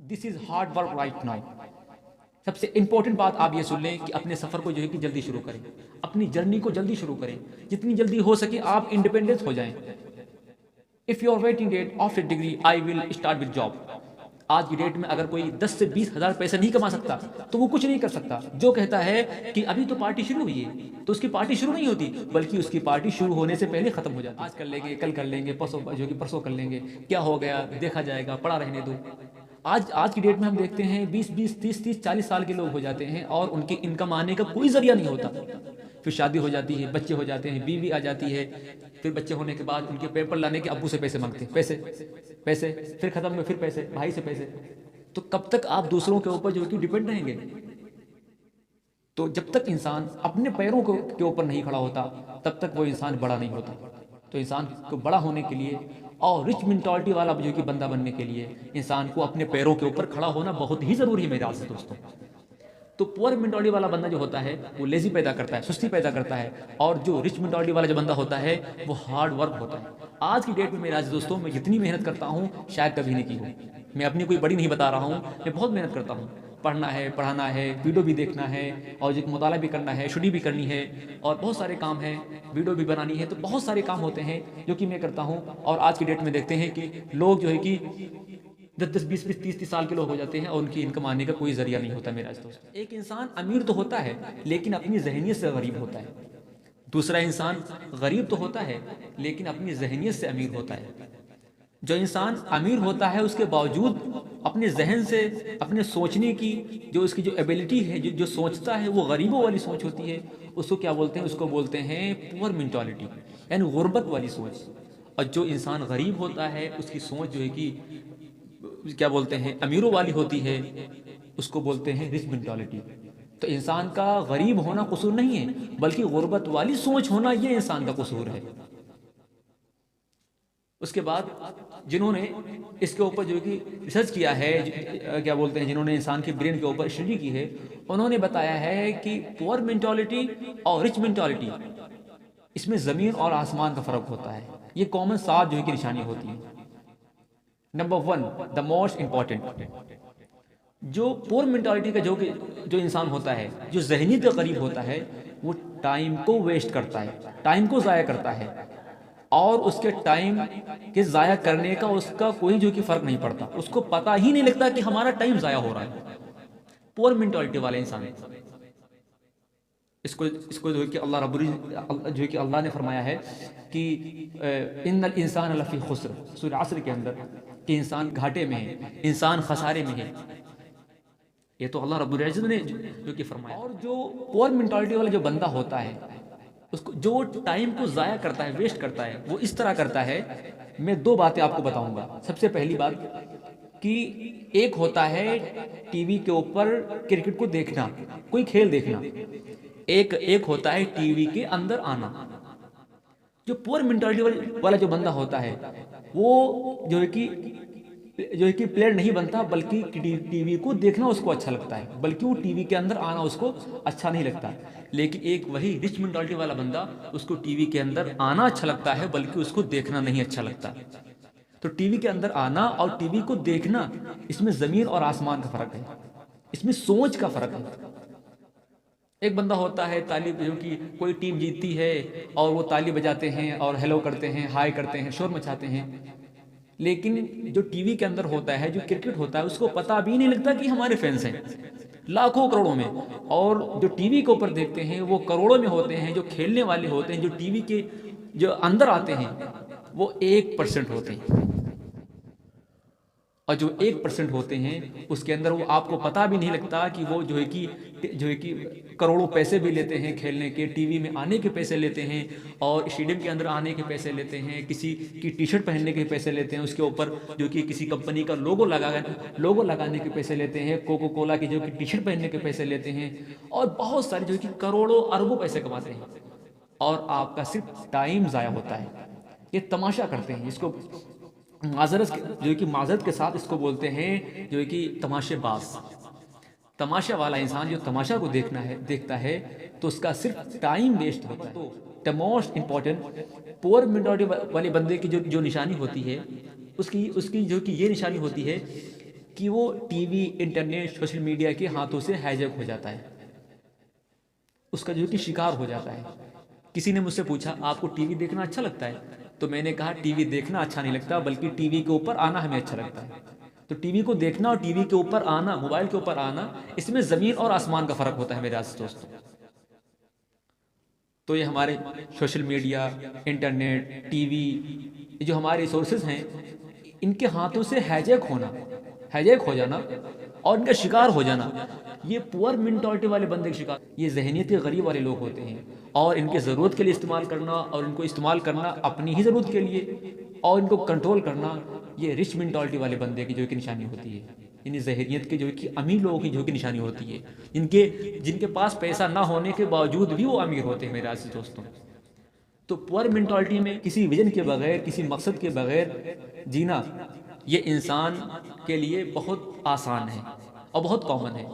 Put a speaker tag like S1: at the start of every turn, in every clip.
S1: This is hard work right now. सबसे important बात आप ये सुन लें कि अपने सफर को जो है कि जल्दी शुरू करें, अपनी जर्नी को जल्दी शुरू करें, जितनी जल्दी हो सके आप इंडिपेंडेंस हो जाएं। If you are waiting date after degree I will start with job. आज की डेट में अगर कोई 10 से 20 हजार पैसे नहीं कमा सकता तो वो कुछ नहीं कर सकता। जो कहता है कि अभी तो पार्टी शुरू हुई है, तो उसकी पार्टी शुरू नहीं होती, बल्कि उसकी पार्टी शुरू होने से पहले खत्म हो जाती है। आज कर लेंगे, कल कर लेंगे, परसों जो कि परसों कर लेंगे, क्या हो गया देखा जाएगा, पड़ा रहने दो। आज की डेट में हम देखते हैं 20-20, 30-30, 40 साल के लोग हो जाते हैं और उनकी इनकम आने का कोई जरिया नहीं होता। फिर शादी हो जाती है, बच्चे हो जाते हैं, बीवी आ जाती है, फिर बच्चे होने के बाद उनके पेपर लाने के अब्बू से पैसे मांगते हैं, पैसे पैसे, फिर खत्म में फिर पैसे, भाई से पैसे। तो कब तक आप दूसरों के ऊपर जो है कि डिपेंड रहेंगे? तो जब तक इंसान अपने पैरों के ऊपर नहीं खड़ा होता तब तक वो इंसान बड़ा नहीं होता। तो इंसान को बड़ा होने के लिए और रिच मेंटालिटी वाला जो कि बंदा बनने के लिए इंसान को अपने पैरों के ऊपर खड़ा होना बहुत ही ज़रूरी है मेरे ख्याल से दोस्तों। तो पुअर मेंटालिटी वाला बंदा जो होता है वो लेजी पैदा करता है, सुस्ती पैदा करता है, और जो रिच मेंटालिटी वाला जो बंदा होता है वो हार्ड वर्क होता है। आज की डेट में मेरे दोस्तों मैं जितनी मेहनत करता हूँ शायद कभी नहीं की हो। मैं अपनी कोई बड़ी नहीं बता रहा हूँ, मैं बहुत मेहनत करता हूँ। पढ़ना है, पढ़ाना है, वीडियो भी देखना है, और जो मुताला भी करना है, स्टडी भी करनी है, और बहुत सारे काम हैं, वीडियो भी बनानी है। तो बहुत सारे काम होते हैं जो कि मैं करता हूँ। और आज की डेट में देखते हैं कि लोग जो है कि 10-10, 20-20, 30-30 साल के लोग हो जाते हैं और उनकी इनकम आने का कोई जरिया नहीं होता मेरा दोस्त। एक इंसान अमीर तो होता है लेकिन अपनी जहनीत से गरीब होता है। दूसरा इंसान गरीब तो होता है लेकिन अपनी जहनीत से अमीर होता है। जो इंसान अमीर होता है उसके बावजूद अपने जहन से, अपने सोचने की जो उसकी जो एबिलिटी है, जो सोचता है वो गरीबों वाली सोच होती है। उसको क्या बोलते हैं? उसको बोलते हैं पुअर मेंटालिटी, यानी गुर्बत वाली सोच। और जो इंसान गरीब होता है उसकी सोच जो है कि क्या बोलते हैं, अमीरों वाली होती है, उसको बोलते हैं रिच मेंटालिटी। तो इंसान का गरीब होना कसूर नहीं है, बल्कि गुर्बत वाली सोच होना ये इंसान का कसूर है। उसके बाद जिन्होंने इसके ऊपर जो कि रिसर्च किया है, क्या बोलते हैं, जिन्होंने इंसान के ब्रेन के ऊपर स्टडी की है, उन्होंने बताया है कि पुअर मेंटालिटी और रिच मेंटालिटी इसमें ज़मीन और आसमान का फ़र्क होता है। ये कॉमन 7 जो है कि निशानी होती है। नंबर 1, द मोस्ट इंपॉर्टेंट, जो पुअर मेंटालिटी का जो इंसान होता है, जो जहनीत का करीब होता है, वो टाइम को वेस्ट करता है, टाइम को ज़ाया करता है, और उसके टाइम के ज़ाया करने का उसका कोई जो कि फ़र्क नहीं पड़ता। उसको पता ही नहीं लगता कि हमारा टाइम ज़ाया हो रहा है। पुअर मेंटालिटी वाले इंसान इसको जो कि अल्लाह ने फरमाया है कि इन्नल इंसान लफ़ी खुस्र, सूरह असर के अंदर, कि इंसान घाटे में है, इंसान खसारे में है। ये तो अल्लाह रब्बुल इज़्ज़त ने जो कि फरमाया। और जो पुअर मेंटालिटी वाला जो बंदा होता है, उसको जो टाइम को ज़ाया करता है, वेस्ट करता है, वो इस तरह करता है। मैं 2 बातें आपको बताऊंगा। सबसे पहली बात कि एक होता है टीवी के ऊपर क्रिकेट को देखना, कोई खेल देखना, एक होता है टीवी के अंदर आना। जो पुअर मेंटालिटी वाला जो बंदा होता है वो जो है कि प्लेयर नहीं बनता, बल्कि टीवी को देखना उसको अच्छा लगता है, बल्कि वो टीवी के अंदर आना उसको अच्छा नहीं लगता। लेकिन एक वही रिच मेंटालिटी वाला बंदा, उसको टीवी के अंदर आना अच्छा लगता है, बल्कि उसको देखना नहीं अच्छा लगता। तो टीवी के अंदर आना और टीवी को देखना, इसमें ज़मीन और आसमान का फ़र्क है, इसमें सोच का फ़र्क है। एक बंदा होता है ताली, जो कि कोई टीम जीतती है और वो ताली बजाते हैं और हेलो करते हैं, हाय करते हैं, शोर मचाते हैं। लेकिन जो टीवी के अंदर होता है, जो क्रिकेट होता है, उसको पता भी नहीं लगता कि हमारे फैंस हैं लाखों करोड़ों में। और जो टीवी के ऊपर देखते हैं वो करोड़ों में होते हैं। जो खेलने वाले होते हैं, जो टीवी के जो अंदर आते हैं, वो 1% होते हैं। और जो 1% होते हैं उसके अंदर वो आपको पता भी नहीं लगता कि वो जो है कि करोड़ों पैसे भी लेते हैं खेलने के, टीवी में आने के पैसे लेते हैं, और स्टेडियम के अंदर आने के पैसे लेते हैं, किसी की टी शर्ट पहनने के पैसे लेते हैं, उसके ऊपर जो कि किसी कंपनी का लोगो लगाने के पैसे लेते हैं, कोको कोला की जो कि टी शर्ट पहनने के पैसे लेते हैं, और बहुत सारे जो कि करोड़ों अरबों पैसे कमाते हैं। और आपका सिर्फ टाइम ज़ाया होता है। ये तमाशा करते हैं, इसको माजरत के साथ इसको बोलते हैं जो कि तमाशेबाज। तमाशा वाला इंसान जो तमाशा को देखता है तो उसका सिर्फ टाइम वेस्ट होता है। तो the most important poor mentality वाले बंदे की जो निशानी होती है, उसकी जो कि ये निशानी होती है कि वो टीवी, इंटरनेट, सोशल मीडिया के हाथों से हाईजैक हो जाता है, उसका जो है कि शिकार हो जाता है। किसी ने मुझसे पूछा आपको टीवी देखना अच्छा लगता है? तो मैंने कहा टीवी देखना अच्छा नहीं लगता, बल्कि टीवी के ऊपर आना हमें अच्छा लगता है। तो टीवी को देखना और टीवी के ऊपर आना, मोबाइल के ऊपर आना, इसमें ज़मीन और आसमान का फ़र्क होता है मेरे आस दोस्तों। तो ये हमारे सोशल मीडिया, इंटरनेट, टीवी, ये जो हमारे रिसोर्सेज हैं, इनके हाथों से हैजैक हो जाना और इनका शिकार हो जाना, ये पुअर मेंटालिटी वाले बंदे के शिकार, ये जहनीत के गरीब वाले लोग होते हैं। और इनके ज़रूरत के लिए इस्तेमाल करना और इनको इस्तेमाल करना अपनी ही ज़रूरत के लिए और इनको कंट्रोल करना, ये रिच मेंटालिटी वाले बंदे की जो कि निशानी होती है। इन जहनीत के जो कि अमीर लोगों की जो कि निशानी होती है, जिनके पास पैसा ना होने के बावजूद भी वो अमीर होते हैं मेरे आज़िज़ दोस्तों। तो पुअर मेंटालिटी में किसी विजन के बगैर, किसी मकसद के बगैर जीना, ये इंसान के लिए बहुत आसान है और बहुत कॉमन है।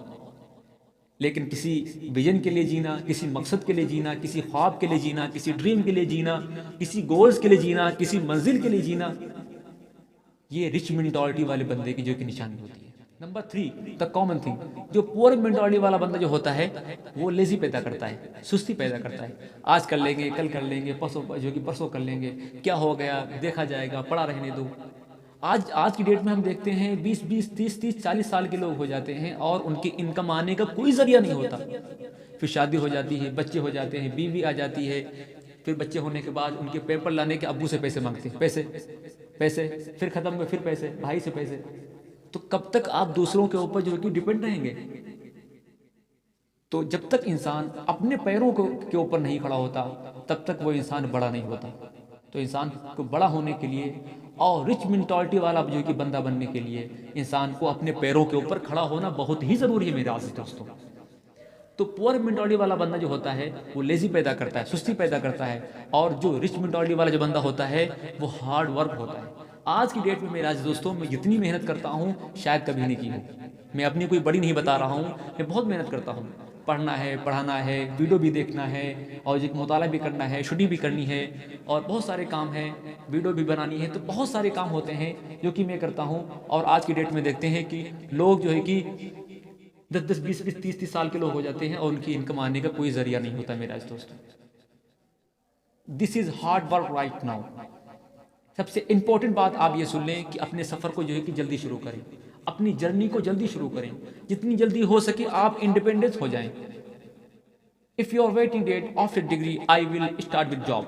S1: लेकिन किसी विजन के लिए जीना, किसी मकसद के लिए जीना, किसी ख्वाब के लिए जीना, किसी ड्रीम के लिए जीना, किसी गोल्स के लिए जीना, किसी मंजिल के लिए जीना, ये रिच मेंटालिटी वाले बंदे की जो कि निशानी होती है। नंबर 3, द कॉमन थिंग, जो पुअर मेंटालिटी वाला बंदा जो होता है वो लेजी पैदा करता है, सुस्ती पैदा करता है। आज कर लेंगे, कल कर लेंगे, परसों कर लेंगे, क्या हो गया, देखा जाएगा, पड़ा रहने दो। आज की डेट में हम देखते हैं 20-20, 30-30, 40 साल के लोग हो जाते हैं और उनकी इनकम आने का कोई जरिया नहीं होता। फिर शादी हो जाती है, बच्चे हो जाते हैं, बीवी आ जाती है, फिर बच्चे होने के बाद उनके पेपर लाने के अब्बू से पैसे मांगते हैं, पैसे, फिर खत्म हुए, फिर पैसे, भाई से पैसे। तो कब तक आप दूसरों के ऊपर जो है कि डिपेंड रहेंगे? तो जब तक इंसान अपने पैरों के ऊपर नहीं खड़ा होता, तब तक वो इंसान बड़ा नहीं होता। तो इंसान को बड़ा होने के लिए और रिच मेंटालिटी वाला जो कि बंदा बनने के लिए इंसान को अपने पैरों के ऊपर खड़ा होना बहुत ही ज़रूरी है मेरे आज़िज़ दोस्तों। तो पुअर मेंटालिटी वाला बंदा जो होता है वो लेजी पैदा करता है, सुस्ती पैदा करता है, और जो रिच मेंटालिटी वाला जो बंदा होता है वो हार्ड वर्क होता है। आज की डेट में मेरे आज़िज़ दोस्तों, मैं जितनी मेहनत करता हूँ शायद कभी नहीं की हूँ। मैं अपनी कोई बड़ी नहीं बता रहा हूँ, मैं बहुत मेहनत करता हूँ। पढ़ना है, पढ़ाना है, वीडियो भी देखना है, और जो मुताला भी करना है, शूटिंग भी करनी है, और बहुत सारे काम हैं, वीडियो भी बनानी है। तो बहुत सारे काम होते हैं जो कि मैं करता हूँ। और आज की डेट में देखते हैं कि लोग जो है कि 10-10, 20-20, 30-30 साल के लोग हो जाते हैं और उनकी इनकम आने का कोई जरिया नहीं होता मेरा दोस्तों। This is hard work right now. सबसे इंपॉर्टेंट बात आप ये सुन लें कि अपने सफ़र को जो है कि जल्दी शुरू करें, अपनी जर्नी को जल्दी शुरू करें, जितनी जल्दी हो सके आप इंडिपेंडेंस हो जाएं। If you are waiting date after degree I will start with job.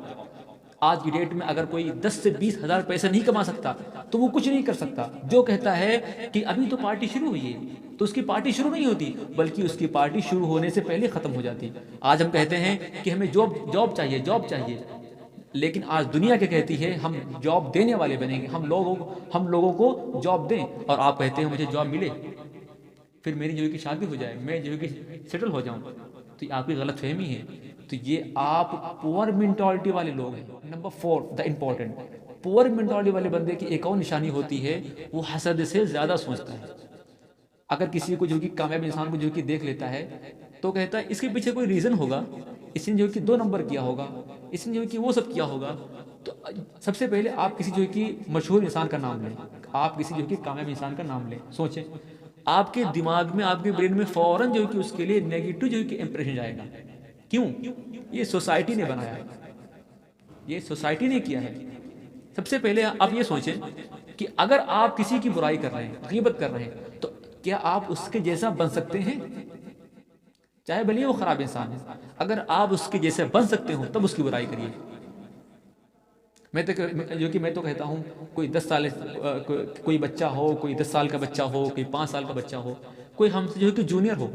S1: आज की डेट में अगर कोई 10 से 20 हज़ार पैसे नहीं कमा सकता तो वो कुछ नहीं कर सकता। जो कहता है कि अभी तो पार्टी शुरू हुई है, तो उसकी पार्टी शुरू नहीं होती, बल्कि उसकी पार्टी शुरू होने से पहले ख़त्म हो जाती। आज हम कहते हैं कि हमें जॉब चाहिए, लेकिन आज दुनिया क्या कहती है, हम जॉब देने वाले बनेंगे, हम लोगों को जॉब दें, और आप कहते हैं मुझे जॉब मिले, फिर मेरी जो है कि शादी हो जाए, मैं जो है कि सेटल हो जाऊं। तो ये आपकी गलतफहमी है। तो ये आप पुअर मेंटालिटी वाले लोग हैं। Number 4, the important, poor mentality वाले बंदे की एक और निशानी होती है, वो हसद से ज़्यादा सोचता है। अगर किसी को जो कि कामयाब इंसान को जो कि देख लेता है तो कहता है इसके पीछे कोई रीज़न होगा, इसने जो कि 2 नंबर किया होगा, इसने जो कि वो सब किया होगा। तो सबसे पहले आप किसी जो कि मशहूर इंसान का नाम लें, आप किसी जो कि कामयाब इंसान का नाम लें, सोचें, आपके दिमाग में, आपके ब्रेन में फ़ौरन जो कि उसके लिए नेगेटिव जो कि इंप्रेशन जाएगा। क्यों? ये सोसाइटी ने बनाया है, ये सोसाइटी ने किया है। सबसे पहले आप ये सोचें कि अगर आप किसी की बुराई कर रहे हैं, गीबत कर रहे हैं, तो क्या आप उसके जैसा बन सकते हैं? चाहे भले वो खराब इंसान है, अगर आप उसके जैसे बन सकते हो तब उसकी बुराई करिए। मैं तो कहता हूँ कोई 10 साल कोई बच्चा हो, कोई 10 साल का बच्चा हो, कोई 5 साल का बच्चा हो, कोई हमसे जो है कि जूनियर हो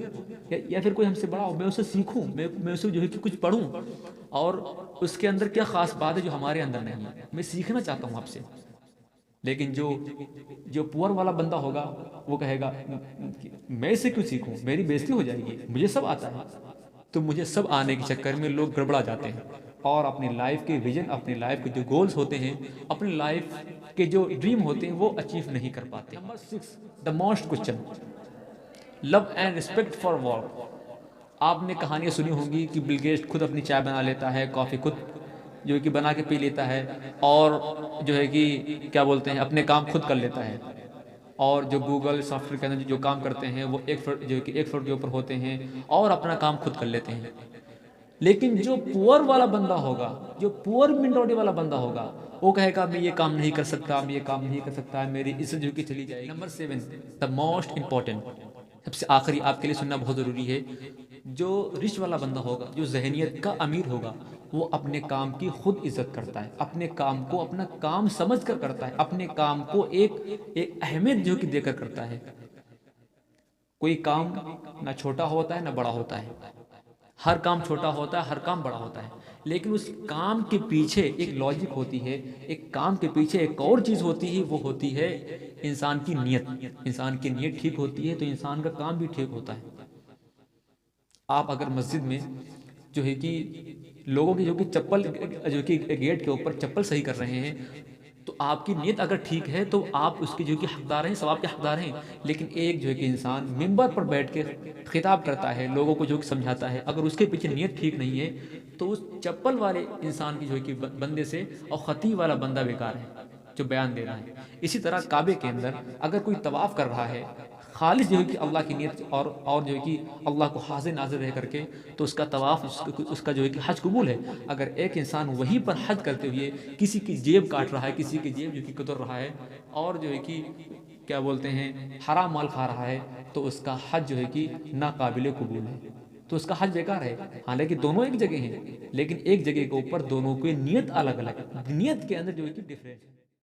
S1: या फिर कोई हमसे बड़ा हो, मैं उससे सीखूं, मैं उससे जो है कि कुछ पढ़ूं, और उसके अंदर क्या ख़ास बात है जो हमारे अंदर नहीं है, मैं सीखना चाहता हूँ आपसे। लेकिन जो पुअर वाला बंदा होगा वो कहेगा मैं इससे क्यों सीखूं, मेरी बेइज्जती हो जाएगी, मुझे सब आता है। तो मुझे सब आने के चक्कर में लोग गड़बड़ा जाते हैं और अपनी लाइफ के विजन, अपनी लाइफ के जो गोल्स होते हैं, अपनी लाइफ के जो ड्रीम होते हैं वो अचीव नहीं कर पाते। Number 6, the most question, love and respect for work. आपने कहानियाँ सुनी होंगी कि बिल गेट्स खुद अपनी चाय बना लेता है, कॉफ़ी खुद जो है कि बना के पी लेता है, और जो है कि क्या बोलते हैं अपने काम खुद कर लेता है, और जो गूगल सॉफ्टवेयर के अंदर जो काम करते हैं वो एक फ्लोर जो कि एक फ्लोर के ऊपर होते हैं और अपना काम खुद कर लेते हैं। लेकिन जो पुअर वाला बंदा होगा, जो पुअर मिनोरिटी वाला बंदा होगा, वो कहेगा मैं ये काम नहीं कर सकता, मैं ये काम नहीं कर सकता, मेरी इज्जत जो कि चली जाएगी। नंबर 7, द मोस्ट इंपॉर्टेंट, सबसे आखिरी आपके लिए सुनना बहुत ज़रूरी है। जो रिच वाला बंदा होगा, जो जहनीत का अमीर होगा, वो अपने काम की खुद इज्जत करता है, अपने काम को अपना काम समझ कर करता है, अपने काम को एक अहमियत जो कि देकर करता है। कोई काम ना छोटा होता है ना बड़ा होता है, हर काम छोटा होता है, हर काम बड़ा होता है, लेकिन उस काम के पीछे एक लॉजिक होती है, एक काम के पीछे एक और चीज़ होती है, वो होती है इंसान की नीयत। इंसान की नीयत ठीक होती है तो इंसान का काम भी ठीक होता है। आप अगर मस्जिद में जो है कि लोगों की जो कि चप्पल जो कि गेट के ऊपर चप्पल सही कर रहे हैं, तो आपकी नीयत अगर ठीक है तो आप उसके जो कि हकदार हैं, सवाब के हकदार हैं। लेकिन एक जो है कि इंसान मिंबर पर बैठ के खिताब करता है, लोगों को जो कि समझाता है, अगर उसके पीछे नीयत ठीक नहीं है तो उस चप्पल वाले इंसान की जो है कि बंदे से और खतीब वाला बंदा बेकार है जो बयान दे रहा है। इसी तरह काबे के अंदर अगर कोई तवाफ़ कर रहा है खालिस जो है कि अल्लाह की नीयत और जो है कि अल्लाह को हाजिर नाजिर रह करके, तो उसका तवाफ़ उसका जो है कि हज कबूल है। अगर एक इंसान वहीं पर हज करते हुए किसी की जेब काट रहा है, किसी की जेब जो कि कुतर रहा है और जो है कि क्या बोलते हैं हराम माल खा रहा है, तो उसका हज जो है कि नाकाबिल कबूल है, तो उसका हज बेकार है। हालांकि दोनों एक जगह हैं, लेकिन एक जगह के ऊपर दोनों की नीयत अलग अलग है, नीयत के अंदर जो है कि डिफरेंस है।